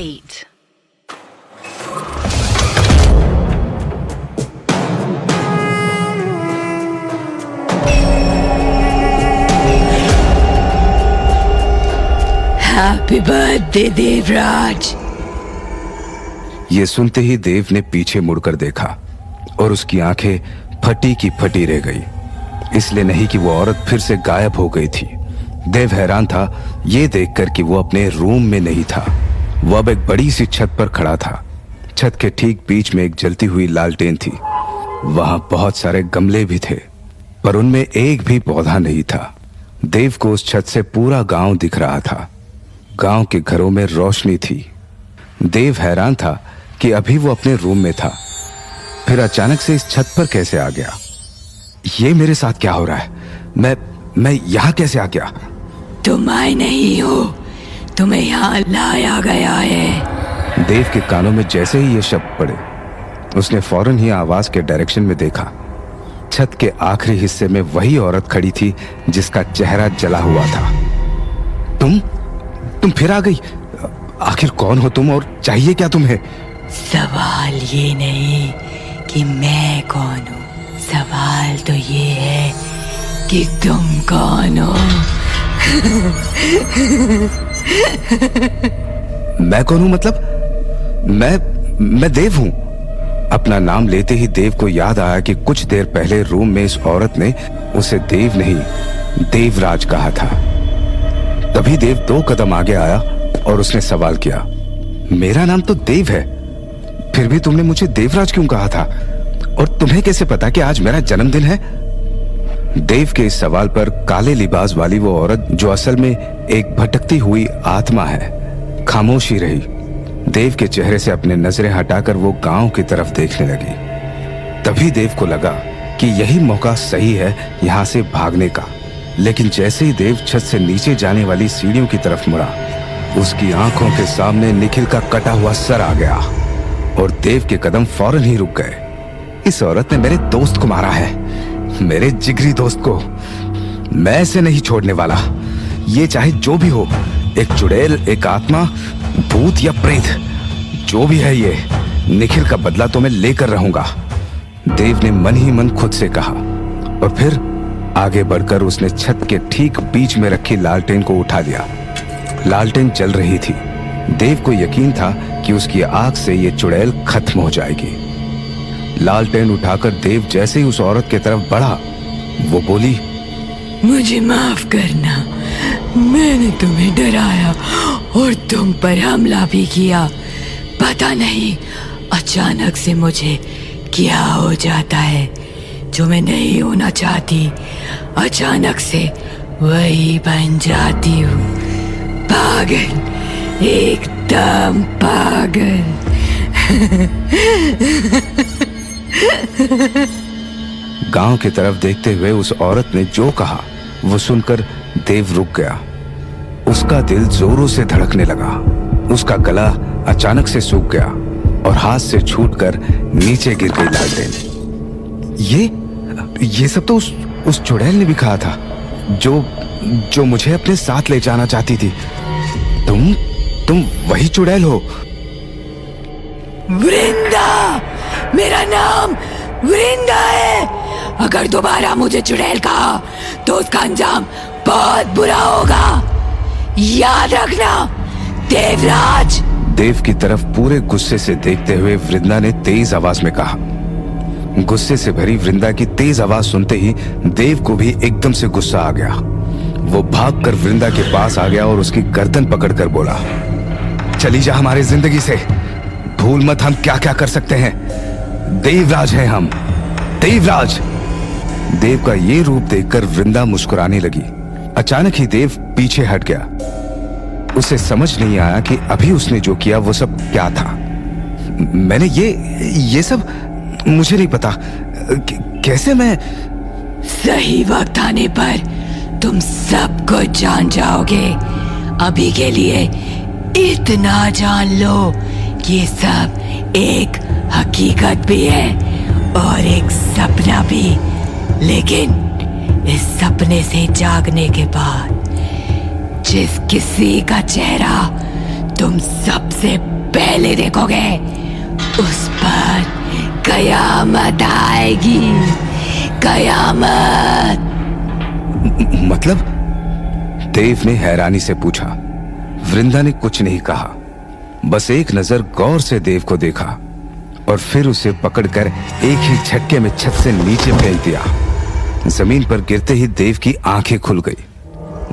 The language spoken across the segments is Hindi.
8. Happy birthday Devraj. ये सुनते ही देव ने पीछे मुड़कर देखा और उसकी आंखें फटी की फटी रह गई। इसलिए नहीं कि वो औरत फिर से गायब हो गई थी। देव हैरान था ये देखकर कि वो अपने रूम में नहीं था। वो अब एक बड़ी सी छत पर खड़ा था। छत के ठीक बीच में एक जलती हुई लालटेन थी। वहां बहुत सारे गमले भी थे, पर उनमें एक भी पौधा नहीं था। देव को उस छत से पूरा गांव दिख रहा था। गांव के घरों में रोशनी थी। देव हैरान था कि अभी वो अपने रूम में था, फिर अचानक से इस छत पर कैसे आ गया। ये मेरे साथ क्या हो रहा है? मैं यहां कैसे आ गया? तुम आए नहीं हो, तुम्हें यहाँ लाया गया है। देव के कानों में जैसे ही ये शब्द पड़े, उसने फौरन ही आवाज के डायरेक्शन में देखा। छत के आखिरी हिस्से में वही औरत खड़ी थी जिसका चेहरा जला हुआ था। तुम फिर आ गई। आखिर कौन हो तुम और चाहिए क्या तुम्हें? सवाल ये नहीं कि मैं कौन हूँ, सवाल तो ये है कि तुम कौन हो। मैं कौन हूं मतलब? मैं देव हूं। अपना नाम लेते ही देव को याद आया कि कुछ देर पहले रूम में इस औरत ने उसे देव नहीं देवराज कहा था। तभी देव 2 कदम आगे आया और उसने सवाल किया, मेरा नाम तो देव है, फिर भी तुमने मुझे देवराज क्यों कहा था? और तुम्हें कैसे पता कि आज मेरा जन्मदिन है? देव के इस सवाल पर काले लिबास वाली वो औरत, जो असल में एक भटकती हुई आत्मा है, खामोशी रही। देव के चेहरे से अपने नजरें हटाकर वो गांव की तरफ देखने लगी। तभी देव को लगा कि यही मौका सही है यहां से भागने का। लेकिन जैसे ही देव छत से नीचे जाने वाली सीढ़ियों की तरफ मुड़ा, उसकी आंखों के सामने निखिल का कटा हुआ सर आ गया और देव के कदम फौरन ही रुक गए। इस औरत ने मेरे दोस्त को मारा है, मेरे जिगरी दोस्त को। मैं इसे नहीं छोड़ने वाला। ये चाहे जो भी हो, एक चुड़ैल, एक आत्मा, भूत या प्रेत, जो भी है ये, निखिल का बदला तो मैं लेकर रहूंगा। देव ने मन ही मन खुद से कहा और फिर आगे बढ़कर उसने छत के ठीक बीच में रखी लालटेन को उठा लिया। लालटेन जल रही थी। देव को यकीन था कि उसकी आग से ये चुड़ैल खत्म हो जाएगी। लालटेन उठाकर देव जैसे ही उस औरत की तरफ बढ़ा, वो बोली, मुझे माफ करना, मैंने तुम्हें डराया और तुम पर हमला भी किया। पता नहीं अचानक से मुझे क्या हो जाता है जो मैं नहीं होना चाहती, अचानक से वही बन जाती हूँ। पागल, एकदम पागल। गांव की तरफ देखते हुए उस औरत ने जो कहा वो सुनकर देव रुक गया। उसका दिल जोरों से धड़कने लगा। उसका गला अचानक से सूख गया और हाथ से छूटकर नीचे गिर गई लालटेन। ये सब तो उस चुड़ैल ने भी कहा था जो मुझे अपने साथ ले जाना चाहती थी। तुम वही चुड़ैल हो? वृंदा, मेरा नाम वृंदा है। अगर दोबारा मुझे चुड़ैल कहा तो उसका अंजाम बहुत बुरा होगा, याद रखना देवराज। देव की तरफ पूरे गुस्से से देखते हुए वृंदा ने तेज आवाज में कहा। गुस्से से भरी वृंदा की तेज आवाज सुनते ही देव को भी एकदम से गुस्सा आ गया। वो भागकर वृंदा के पास आ गया और उसकी गर्दन पकड़कर बोला, चली जा हमारी जिंदगी से। भूल मत हम क्या क्या कर सकते हैं। देवराज हैं हम, देवराज। देव का ये रूप देखकर वृंदा मुस्कुराने लगी। अचानक ही देव पीछे हट गया। उसे समझ नहीं आया कि अभी उसने जो किया वो सब क्या था। मैंने ये सब मुझे नहीं पता। कैसे मैं? सही वक्त आने पर तुम सब कुछ जान जाओगे। अभी के लिए इतना जान लो कि ये सब एक हकीकत भी है और एक सपना भी। लेकिन इस सपने से जागने के बाद जिस किसी का चेहरा तुम सबसे पहले देखोगे, उस पर कयामत आएगी, कयामत। मतलब? देव ने हैरानी से पूछा। वृंदा ने कुछ नहीं कहा, बस एक नजर गौर से देव को देखा और फिर उसे पकड़कर एक ही झटके में छत से नीचे फेंक दिया। जमीन पर गिरते ही देव की आंखें खुल गई।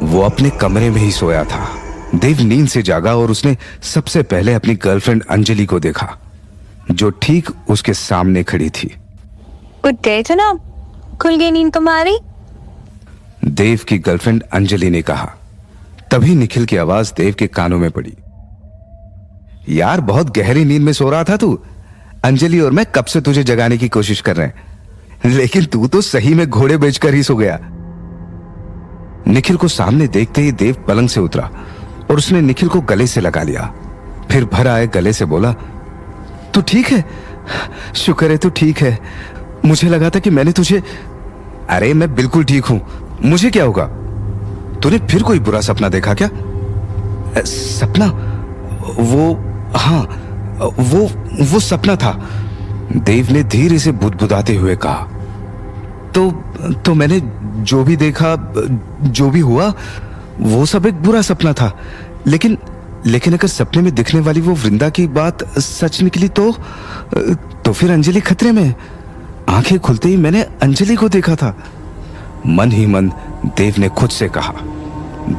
वो अपने कमरे में ही सोया था। देव नींद से जागा और उसने सबसे पहले अपनी गर्लफ्रेंड अंजलि को देखा, जो ठीक उसके सामने खड़ी थी। उठे जनाब, खुल गई नींद तुम्हारी? देव की गर्लफ्रेंड अंजलि ने कहा। तभी निखिल की आवाज देव के कानों में पड़ी। यार, बहुत गहरी नींद में सो रहा था तू। अंजलि और मैं कब से तुझे जगाने की कोशिश कर रहे हैं, लेकिन तू तो सही में घोड़े बेचकर ही सो गया। निखिल को सामने देखते ही देव पलंग से उतरा और उसने निखिल को गले से लगा लिया। फिर भर आए गले से बोला, तू ठीक है? शुक्र है तू ठीक है। मुझे लगा था कि मैंने तुझे। अरे मैं बिल्कुल ठीक हूं, मुझे क्या होगा? तूने फिर कोई बुरा सपना देखा क्या? सपना? हाँ, वो सपना था। देव ने धीरे से बुदबुदाते हुए कहा। तो मैंने जो भी देखा, जो भी हुआ, वो सब एक बुरा सपना था। लेकिन अगर सपने में दिखने वाली वो वृंदा की बात सच निकली तो फिर अंजलि खतरे में। आंखें खुलते ही मैंने अंजलि को देखा था। मन ही मन देव ने खुद से कहा।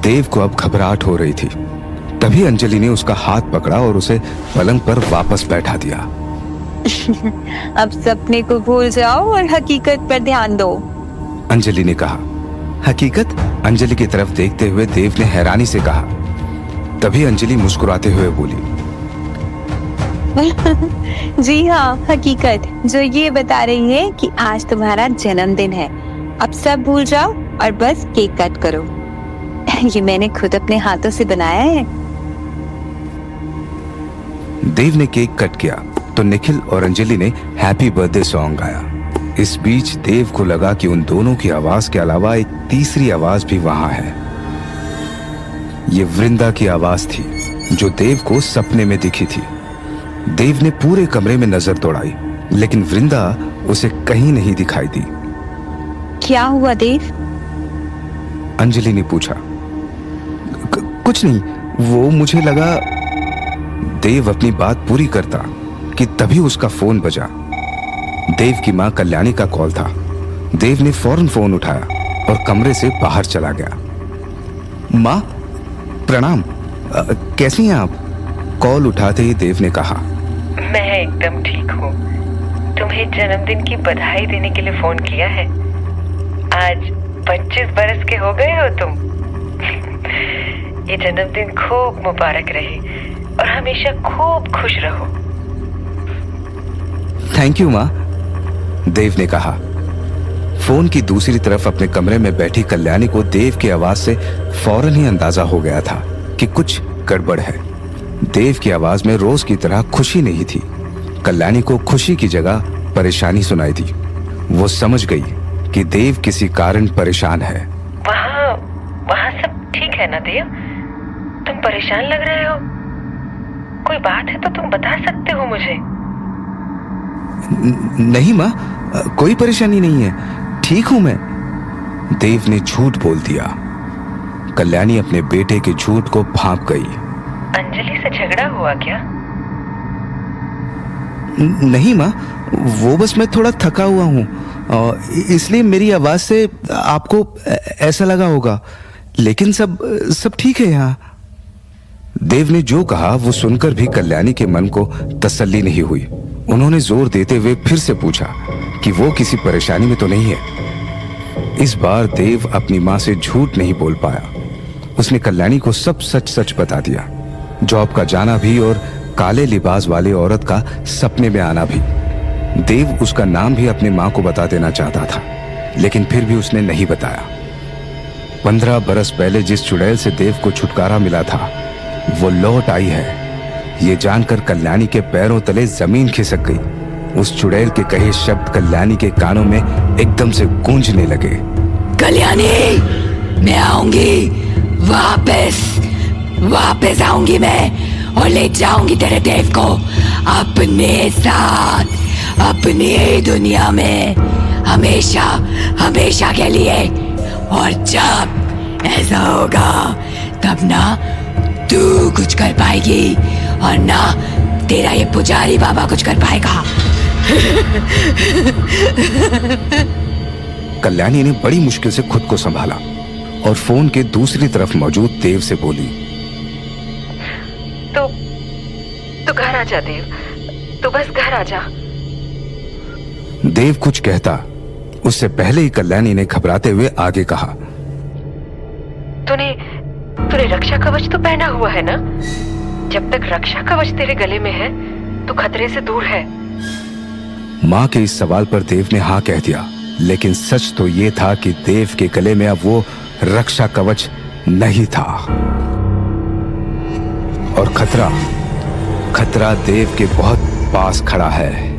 देव को अब घबराहट हो रही थी। तभी अंजलि ने उसका हाथ पकड़ा और उसे पलंग पर वापस बैठा दिया। अब सपने को भूल जाओ और हकीकत पर ध्यान दो, अंजलि ने कहा। हकीकत? अंजलि की तरफ देखते हुए देव ने हैरानी से कहा। तभी अंजलि मुस्कुराते हुए बोली, जी हाँ, हकीकत जो ये बता रही है कि आज तुम्हारा जन्मदिन है। अब सब भूल जाओ और बस केक कट करो। ये मैंने खुद अपने हाथों से बनाया है। देव ने केक कट किया तो निखिल और अंजलि ने हैप्पी बर्थडे सॉन्ग गाया। इस बीच देव को लगा कि उन दोनों की आवाज के अलावा एक तीसरी आवाज भी वहां है। ये वृंदा की आवाज थी, जो देव को सपने में दिखी थी। देव ने पूरे कमरे में नजर दौड़ाई, लेकिन वृंदा उसे कहीं नहीं दिखाई दी। क्या हुआ देव? अंजलि ने पूछा। कुछ नहीं, वो मुझे लगा। देव अपनी बात पूरी करता कि तभी उसका फोन बजा। देव की मां कल्याणी का कॉल था। देव ने फौरन फोन उठाया और कमरे से बाहर चला गया। मां, प्रणाम। कैसी हैं आप? कॉल उठाते ही देव ने कहा। मैं एकदम ठीक हूँ। तुम्हें जन्मदिन की बधाई देने के लिए फोन किया है। आज 25 बरस के हो गए हो तुम। ये जन्मदिन खूब मुबारक रहे और हमेशा खूब खुश रहो। थैंक यू माँ, देव ने कहा। फोन की दूसरी तरफ अपने कमरे में बैठी कल्याणी को देव की आवाज से फौरन ही अंदाजा हो गया था कि कुछ गड़बड़ है। देव की आवाज में रोज की तरह खुशी नहीं थी। कल्याणी को खुशी की जगह परेशानी सुनाई दी। वो समझ गई कि देव किसी कारण परेशान है। वहाँ सब ठीक है ना देव? तुम परेशान लग रहे हो। कोई बात है तो तुम बता सकते हो मुझे। नहीं माँ, कोई परेशानी नहीं है, ठीक हूं मैं। देव ने झूठ बोल दिया। कल्याणी अपने बेटे के झूठ को भांप गई। अंजलि से झगड़ा हुआ क्या? नहीं माँ, वो बस मैं थोड़ा थका हुआ हूँ, इसलिए मेरी आवाज से आपको ऐसा लगा होगा, लेकिन सब ठीक है यहाँ। देव ने जो कहा वो सुनकर भी कल्याणी के मन को तसल्ली नहीं हुई। उन्होंने जोर देते हुए फिर से पूछा कि वो किसी परेशानी में तो नहीं है। इस बार देव अपनी माँ से झूठ नहीं बोल पाया। उसने कल्याणी को सब सच सच बता दिया। जॉब का जाना भी और काले लिबास वाली औरत का सपने में आना भी। देव उसका नाम भी अपनी माँ को बता देना चाहता था, लेकिन फिर भी उसने नहीं बताया। 15 बरस पहले जिस चुड़ैल से देव को छुटकारा मिला था, वो लौट आई है। ये जानकर कल्याणी के पैरों तले जमीन खिसक गई। उस चुड़ैल के कहे शब्द कल्याणी के कानों में एकदम से गूंजने लगे। कल्याणी, मैं आऊंगी, वापस आऊंगी मैं, और ले जाऊंगी तेरे देव को अपने साथ, अपनी दुनिया में, हमेशा हमेशा के लिए। और जब ऐसा होगा तब ना तू कुछ कर पाएगी और ना तेरा ये पुजारी बाबा कुछ कर पाएगा। कल्याणी ने बड़ी मुश्किल से खुद को संभाला और फोन के दूसरी तरफ मौजूद देव से बोली, तो घर आ जा देव, तो बस घर आ जा। देव कुछ कहता उससे पहले ही कल्याणी ने घबराते हुए आगे कहा, तूने रक्षा कवच तो पहना हुआ है ना? जब तक रक्षा कवच तेरे गले में है तो खतरे से दूर है। माँ के इस सवाल पर देव ने हाँ कह दिया, लेकिन सच तो ये था कि देव के गले में अब वो रक्षा कवच नहीं था और खतरा देव के बहुत पास खड़ा है।